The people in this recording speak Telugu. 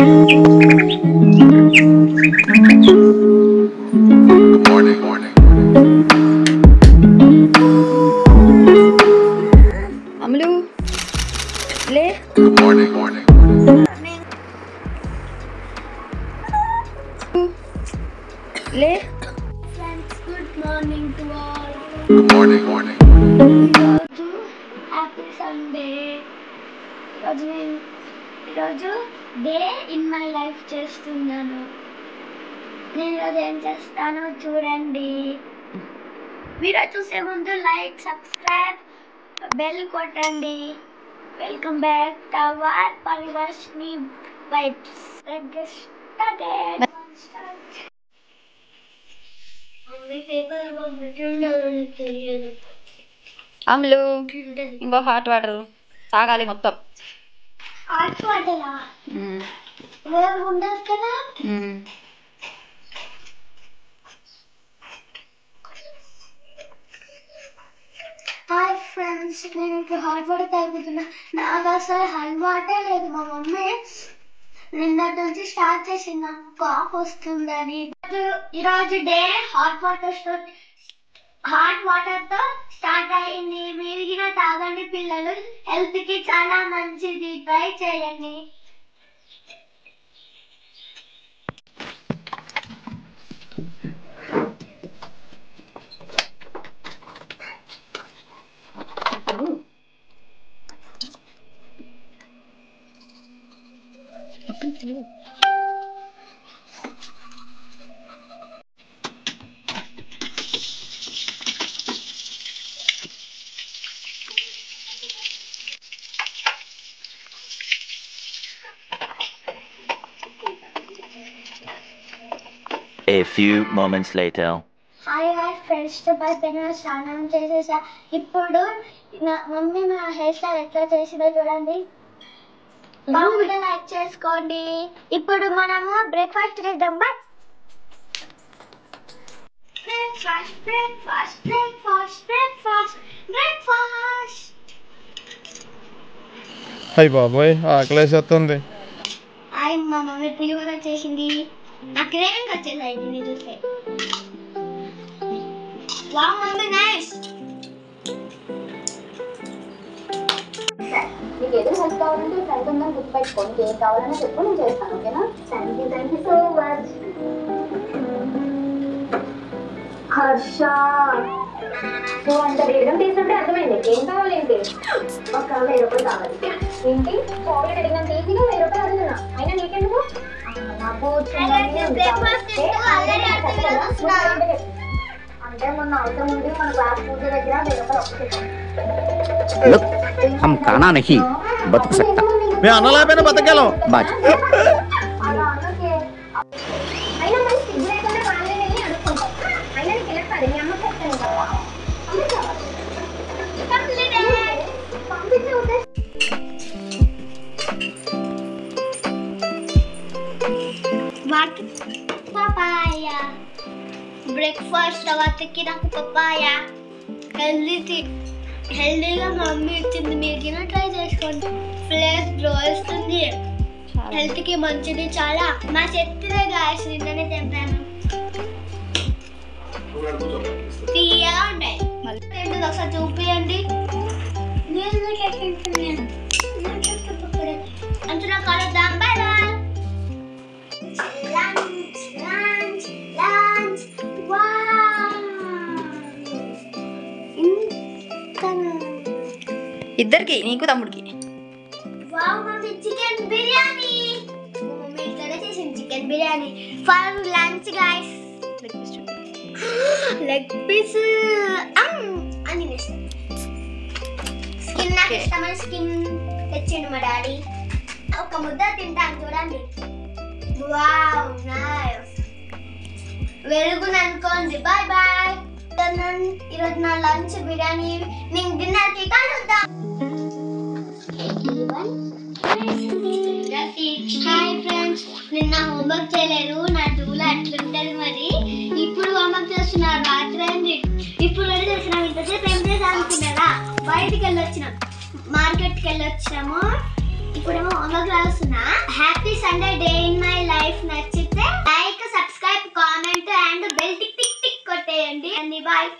అమలు లే. లే. Good morning to all. Happy Sunday. ఈరోజు డే ఇన్ మై లైఫ్ చేస్తున్నాను. నేను ఈరోజు ఏం చేస్తానో చూడండి. వీడియో చూసే ముందు లైక్, సబ్స్క్రైబ్, బెల్ కొట్టండి. Welcome back to our Parivarshini vibes. Let's start. Amalu ఇంకో హాట్ వాటర్ తాగాలి మొత్తం. హాట్ వాటరా? వేరు ఉండదు కదా. హాయ్ ఫ్రెండ్స్, నేను ఇప్పుడు హాట్ వాటర్ తాగుతున్నా. నాకు అసలు హాట్ వాటర్ లేదు. మా మమ్మీ నిన్నటి నుంచి స్టార్ట్ చేసింది నాకు కాఫ్ వస్తుందని. ఈరోజు డే హాట్ వాటర్ తో స్టార్ట్ అయింది. మీరు కూడా తాగండి పిల్లలు, హెల్త్ కి చాలా మంచిది. ట్రై చేయండి. A few moments later. Hi friends, స్నానం చేసేసా. ఇప్పుడు మమ్మీ నా హెయిర్ స్టైల్ ఎట్లా చేసిందో చూడండి. బాగా లైక్ చేసుకోండి. ఇప్పుడు మనము బ్రేక్ఫాస్ట్ చేద్దాం. బ్రేక్ఫాస్ట్. అయ్య బాబోయ్, ఆకలేసేస్తుంది. మా మమ్మీ పులిహోర చేసింది. నాకు క్రేవింగ్ వచ్చేసాయి దీన్ని చూస్తే. Wow mummy, nice. నీకు ఏదో హెల్ప్ కావాలంటే ఫ్రెండ్ ఉందని గుర్తుపెట్టుకోండి. ఏం కావాలన్నా చెప్పు, నేను చేస్తాను. ఓకేనా? Thank you so much. Harsha, so అంత వేగం తీసుకుంటే అర్థమైంది. ఏం కావాలి ఏంటి? ఒక 1000 రూపాయలు కావాలి. ఏంటి చాక్లెట్ అడిగినంత ఈజీగా 1000 రూపాయలు అడుగుతున్నా. అయినా నీకెందుకు? నాకు అంటే మొన్న అవసరం ఉంది. మన క్లాస్ పూజ దగ్గర 1000 రూపాయలు అప్పు Look, हम खाना नहीं बदल सकता. మేము అన్నలాపైనా బతకగలం. बाज. అలా అన్నకే. అయినా మరి సిగ్గు లేకుండా వాళ్ళే వెళ్ళి అనుకుంటాం. అయినా నీకు ఎలా కాదు, మీ అమ్మ చెప్తాను కదా. పపాయ బ్రేక్ఫాస్ట్ తర్వాతకి నాకు పపాయ హెల్దీగా మమ్మీ ఇచ్చింది. మీరు ట్రై చేసుకోండి. ఫ్లేస్ గ్లో ఇస్తుంది, హెల్త్ కి మంచిది చాలా. మా చెట్టుదే గాయస్, నిన్ననే తెంపాను. తీయగా ఉంటాయి. ఏంటి ఒకసారి చూపియండి. అంటున్నా కలుద్దాం. Bye bye. లంచ్. ఇద్దరికి, నీకు తమ్ముడికి. Wow mummy, chicken biryani. Mummy ఇక్కడే చేసింది chicken biryani for lunch guys. Leg piece అని స్కిన్ నాకు ఇష్టమైన స్కిన్ తెచ్చిండు మా డాడీ. ఒక ముద్ద తింటాను చూడండి. Wow nice. వెలుగుని అనుకోండి. Bye bye. ఈరోజు నా లంచ్ బిర్యానీ. నేను డిన్నర్కి కలుద్దాం. హాయ్ ఫ్రెండ్స్, నిన్న హోంవర్క్ చేయలేదు. నా జూలో అట్లుంటది. మరి ఇప్పుడు హోంవర్క్ చేస్తున్నారు. రాత్రి అయింది. ఇప్పుడు రెడీ చేసినాం. ఇంతసేపు ఏం చేసి అనుకున్నారా? బయటికి వెళ్ళొచ్చినాం, మార్కెట్కి వెళ్ళొచ్చినాము. ఇప్పుడేమో హోంవర్క్ రాస్తున్నా. Happy Sunday day in my life నచ్చితే like, subscribe, comment and bell tick tick tick కొట్టేయండి. బాయ్.